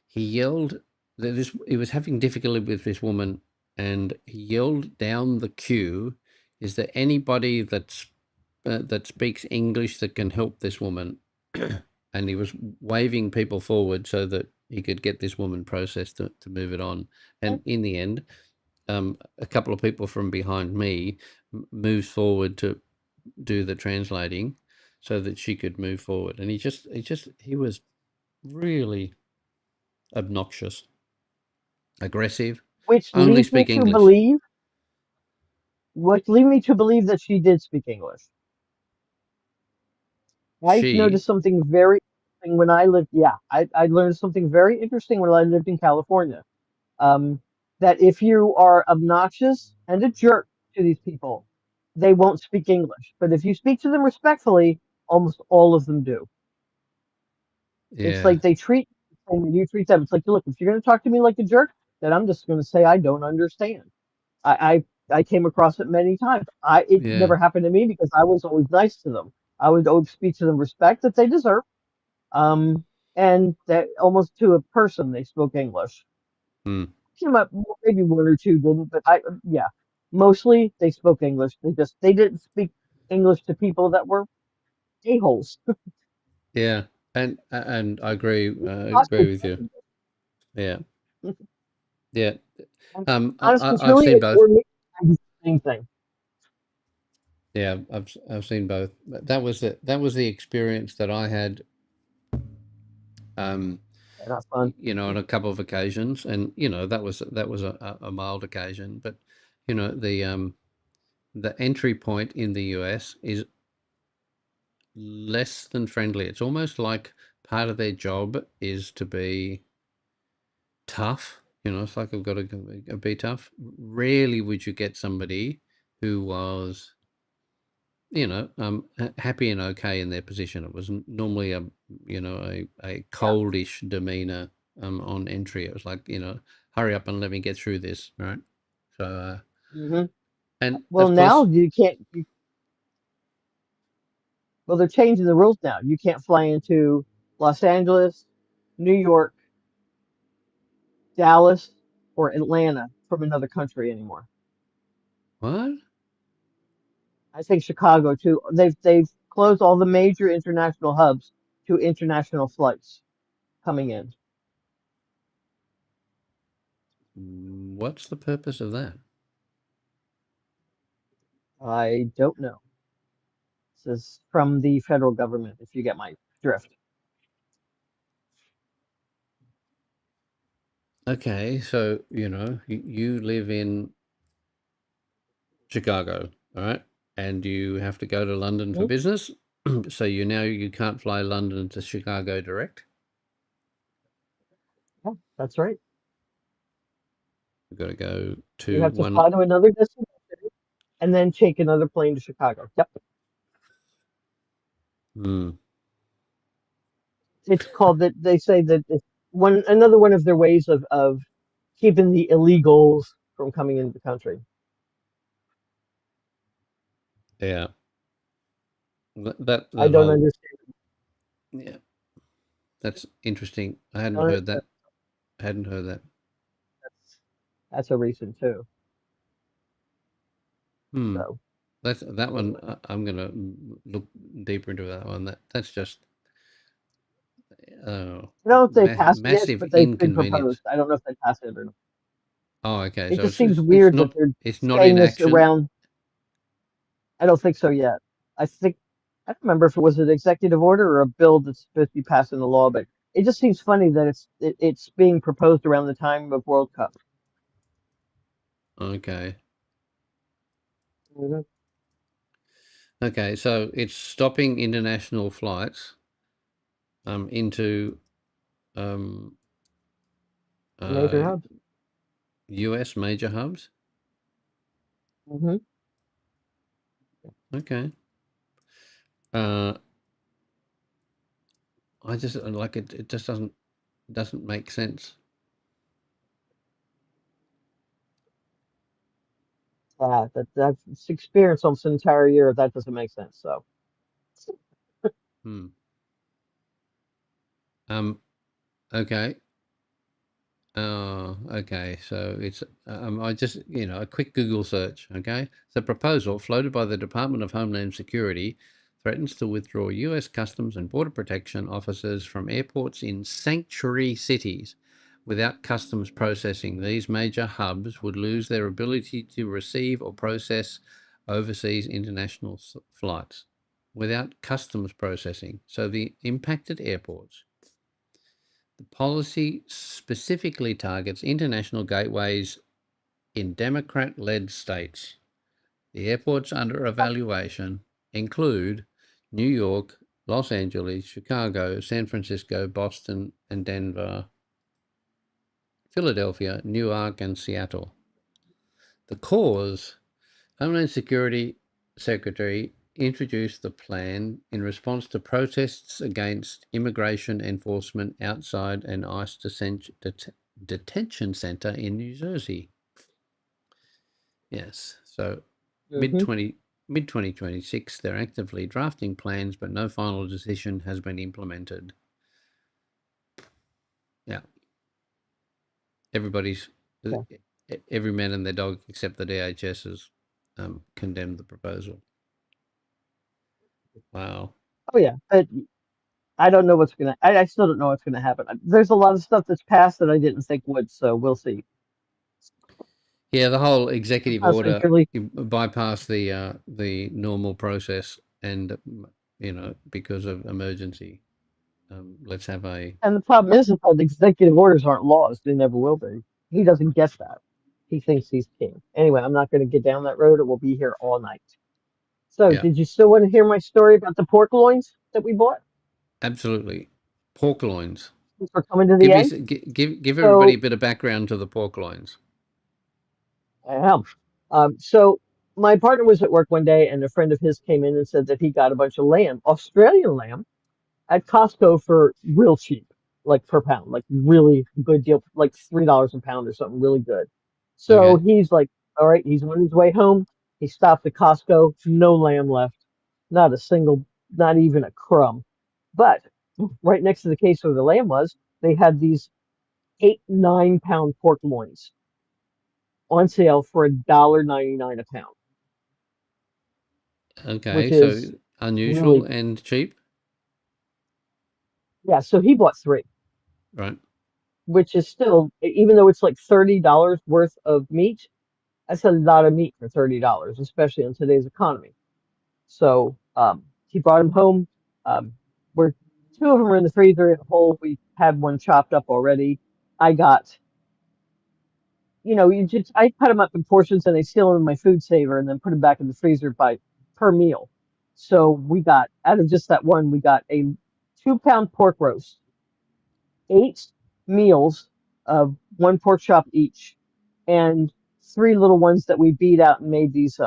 he yelled that he was having difficulty with this woman, and he yelled down the queue, "Is there anybody that speaks English that can help this woman?" And he was waving people forward so that he could get this woman processed to move it on. And in the end, a couple of people from behind me moved forward to do the translating so that she could move forward. And he was really obnoxious, aggressive, Which only leads me speak to English. believe, which lead me to believe that she did speak English. I She, noticed something very interesting when I lived. Yeah, I learned something very interesting when I lived in California. Um, that if you are obnoxious and a jerk to these people, they won't speak English. But if you speak to them respectfully, almost all of them do. It's yeah, like they treat you the same way you treat them. It's like, look, if you're going to talk to me like a jerk, then I'm just going to say I don't understand. I came across it many times. It yeah, never happened to me because I was always nice to them. I would always speak to them respect that they deserve. Um, and that almost to a person they spoke English. mm, Maybe one or two didn't, but yeah, mostly they spoke English. They didn't speak English to people that were a-holes. Yeah, and I Cost agree with you. Yeah, yeah. And honestly, I've truly, seen if it both. were me, I'd do the same thing. Yeah, I've seen both. But that was the experience that I had. Um, Yeah, not fun. on a couple of occasions, and that was a mild occasion, but the entry point in the US is less than friendly. It's almost like part of their job is to be tough. It's like I've got to be tough. Rarely would you get somebody who was, happy and okay in their position. It was normally a Yeah. coldish demeanor on entry. It was like, hurry up and let me get through this, right? So, hmm and Well, of now course, you can't. Well, they're changing the rules now. You can't fly into Los Angeles, New York, Dallas, or Atlanta from another country anymore. what? I think Chicago too. They've closed all the major international hubs to international flights coming in. What's the purpose of that? I don't know. This is from the federal government, if you get my drift. Okay, so you live in Chicago, all right, and you have to go to London for Mhm. business. So you can't fly London to Chicago direct. Yeah, that's right. You've got to go You to have to one. fly to another destination and then take another plane to Chicago. Yep. Hmm, It's called that they say that it's another one of their ways of keeping the illegals from coming into the country. yeah, that I that don't whole understand. yeah, that's interesting. I I hadn't don't heard understand. that. I hadn't heard that. That's a reason too. Hmm. So That one. anyway, I'm gonna look deeper into that one. That's just I don't know if they passed it yet, massive but they've been inconvenience. proposed. I don't know if they passed it or not. Oh, okay. It So just seems it's weird that not they're it's not in saying this action. around. I don't think so yet. I think I don't remember if it was an executive order or a bill that's supposed to be passed into law, but it just seems funny that it's being proposed around the time of World Cup. Okay. hmm Okay. So it's stopping international flights into um Major uh hubs. US major hubs. hmm Okay. Uh, I just like it. It just doesn't make sense. Yeah, that's experience almost an entire year. That doesn't make sense. So Hmm. Um. Okay. Oh, okay. So it's I just a quick Google search. Okay, the proposal floated by the Department of Homeland Security threatens to withdraw U.S. Customs and Border Protection officers from airports in sanctuary cities without customs processing. These major hubs would lose their ability to receive or process overseas international flights without customs processing. So the impacted airports. The policy specifically targets international gateways in Democrat led states. The airports under evaluation include New York, Los Angeles, Chicago, San Francisco, Boston, and Denver, Philadelphia, Newark, and Seattle. The cause Homeland Security Secretary introduced the plan in response to protests against immigration enforcement outside an ICE detention center in New Jersey. Yes, so mid hmm 20 mid 2026 they're actively drafting plans but no final decision has been implemented. Yeah, everybody's yeah. every man and their dog except the DHS has condemned the proposal. Wow. Oh yeah, but I don't know what's gonna. I still don't know what's gonna happen. There's a lot of stuff that's passed that I didn't think would, so we'll see. Yeah, the whole executive Plus, I order really bypassed the normal process, and because of emergency. Let's have a and the problem is that executive orders aren't laws. They never will be. He doesn't get that. He thinks he's king. Anyway, I'm not going to get down that road, or we'll be here all night. So, yeah, did you still want to hear my story about the pork loins that we bought? absolutely. Pork loins. Since we're coming to the Give me end. give everybody a So, bit of background to the pork loins. I am. So my partner was at work one day, and a friend of his came in and said that he got a bunch of lamb, Australian lamb, at Costco for real cheap, like per pound, like really good deal, like $3 a pound or something really good. So Okay. he's like, all right, he's on his way home. He stopped at Costco, no lamb left, not a single, not even a crumb. But right next to the case where the lamb was, they had these 8, 9 pound pork loins on sale for $1.99 a pound, Okay. which So is unusual really, and cheap, yeah. So he bought three, right? which is still, even though it's like $30 worth of meat, that's a lot of meat for $30, especially in today's economy. So he brought them home. Um, we're two of them are in the freezer at whole. We had one chopped up already. I got, you just I cut them up in portions and I seal them in my food saver and then put them back in the freezer by per meal. So we got out of just that one, we got a 2 pound pork roast, 8 meals of one pork chop each, and three little ones that we beat out and made these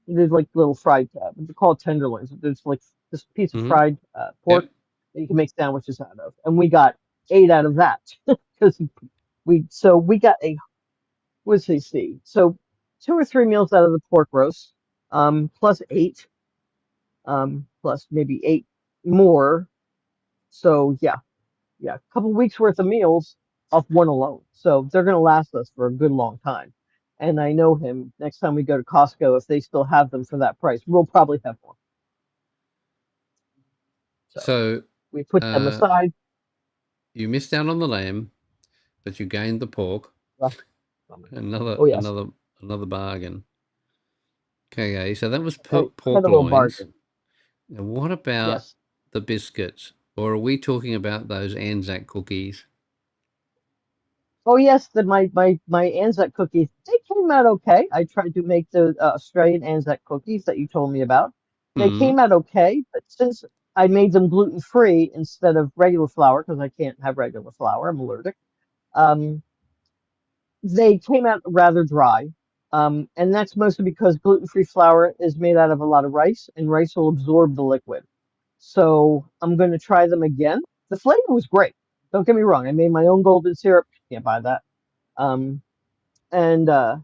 they're like little fried they're called tenderloins. There's like this piece of Mm-hmm. fried pork Yep. that you can make sandwiches out of, and we got 8 out of that because we got a what's he see so 2 or 3 meals out of the pork roast, plus 8, plus maybe 8 more. So yeah, a couple weeks worth of meals off one alone. So they're going to last us for a good long time. And I know him. Next time we go to Costco, if they still have them for that price, we'll probably have more. So So we put them uh, aside. you missed out on the lamb, but you gained the pork. Uh, Another Oh yes, another another bargain. Okay, so that was pork incredible loins. bargain. Now, what about Yes. the biscuits? Or are we talking about those Anzac cookies? Oh yes, my Anzac cookies, they came out okay. I tried to make the Australian Anzac cookies that you told me about. They Mm. came out okay, but since I made them gluten free instead of regular flour because I can't have regular flour, I'm allergic. Um, they came out rather dry. And that's mostly because gluten-free flour is made out of a lot of rice, and rice will absorb the liquid. So I'm going to try them again. The flavor was great. Don't get me wrong. I made my own golden syrup. Can't buy that. Um, and uh,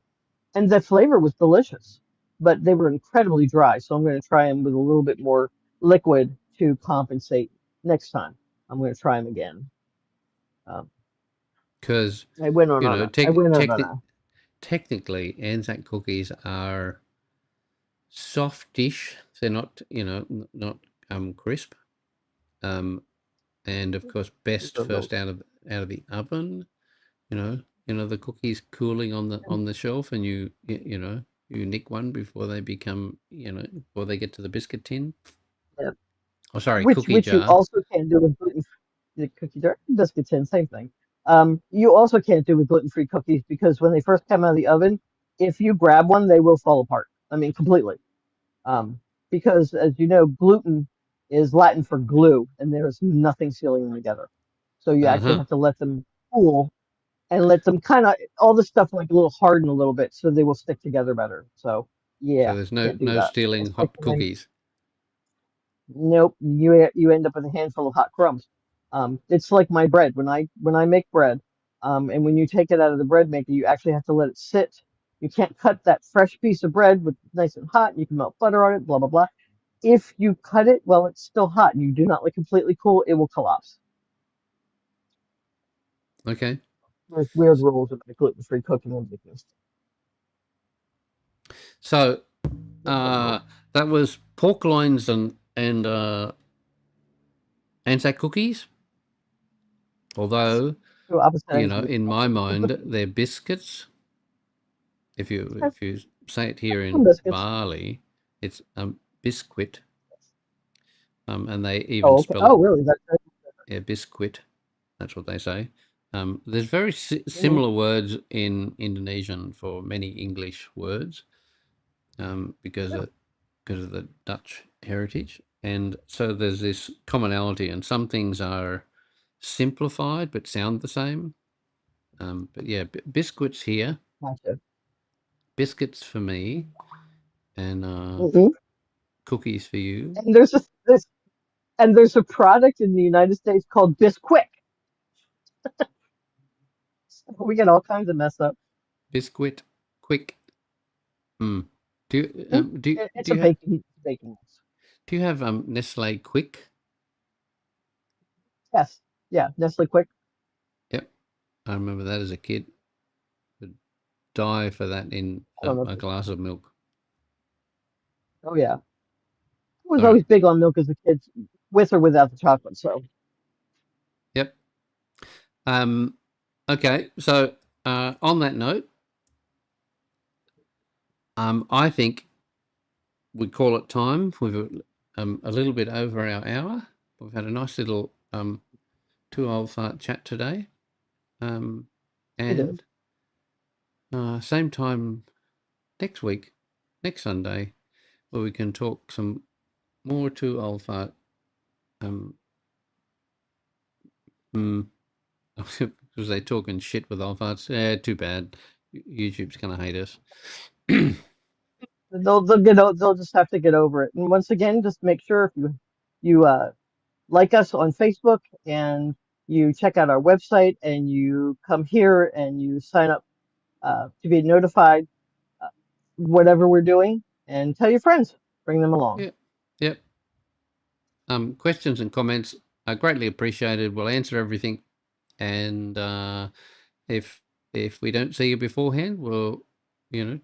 and the flavor was delicious, but they were incredibly dry. So I'm going to try them with a little bit more liquid to compensate next time. I'm going to try them again. Um, Because, I went on you on know, a. I went on technically, a. technically, Anzac cookies are softish. They're not, not crisp. Um, and of course, best first out of the oven. You know, the cookies cooling on the shelf, and you nick one before they become, before they get to the biscuit tin. Yeah, Oh, sorry, which cookie which you jar. also can't do with gluten the cookie dough biscuits in same thing. You also can't do with gluten-free cookies because when they first come out of the oven, if you grab one, they will fall apart. I mean, completely. Um, because as you know, gluten is Latin for glue, and there is nothing sealing them together. So you Uh actually huh. have to let them cool and let them kind of all the stuff like a little harden a little bit so they will stick together better. So So yeah, there's no can't do no that. stealing It's like hot cookies. nope, you end up with a handful of hot crumbs. It's like my bread when I make bread, and when you take it out of the bread maker, you actually have to let it sit. You can't cut that fresh piece of bread with nice and hot. You can melt butter on it, blah blah blah. If you cut it while it's still hot and you do not let it completely cool, it will collapse. Okay. There's weird rules about gluten-free cooking and baking. So There's some uh, rules. that was pork loins and Anzac cookies, although, So opposite you ends know, of the in my spectrum. mind, they're biscuits. If That's you say it here some in biscuits. Bali, it's biscuit, and they Oh, even okay. spell it, Oh, really? yeah, biscuit. That's what they say. There's very Mhm. similar words in Indonesian for many English words, because Yeah. of the Dutch heritage, and so there's this commonality. And some things are simplified but sound the same. But yeah, biscuits here, Gotcha. biscuits for me, and Hmm. cookies for you. And there's a product in the United States called Bisquick. We get all kinds of mess up. Biscuit, quick. Mm. Do you Mhm. It's a baking mix. do you have Nestle Quick? Yes. Yeah. Nestle Quick. Yep, I remember that as a kid. Would die for that in I don't know. a glass of milk. Oh yeah. I was All right. always big on milk as a kid, with or without the chocolate. So Yep. Um. Okay. So on that note, I think we call it time. We've a little bit over our hour. We've had a nice little two old fart chat today. Um, it is. and same time next week, next Sunday, where we can talk some more two old fart. Um, mm, because they talking shit with old farts. Yeah, too bad. YouTube's gonna hate us. They'll just have to get over it. And once again, just make sure if you like us on Facebook and you check out our website and you come here and you sign up to be notified uh, whatever we're doing, and tell your friends, bring them along. Yeah, yep. Questions and comments are greatly appreciated. We'll answer everything, and if we don't see you beforehand, we'll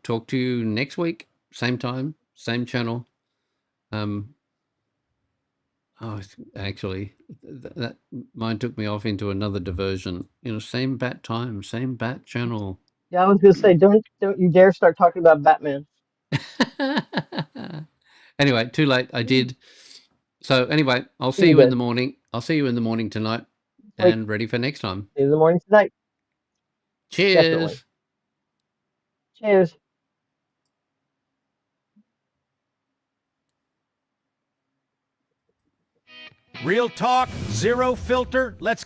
talk to you next week, same time, same channel. Um, oh, actually, that mine took me off into another diversion. Same bat time, same bat channel. Yeah, I was gonna say, don't you dare start talking about Batman. Anyway, too late. I did. So anyway, I'll see You you in the did. morning. I'll see you in the morning tonight, Like and ready for next time. in the morning tonight, definitely. Cheers. Cheers. Real talk, zero filter. Let's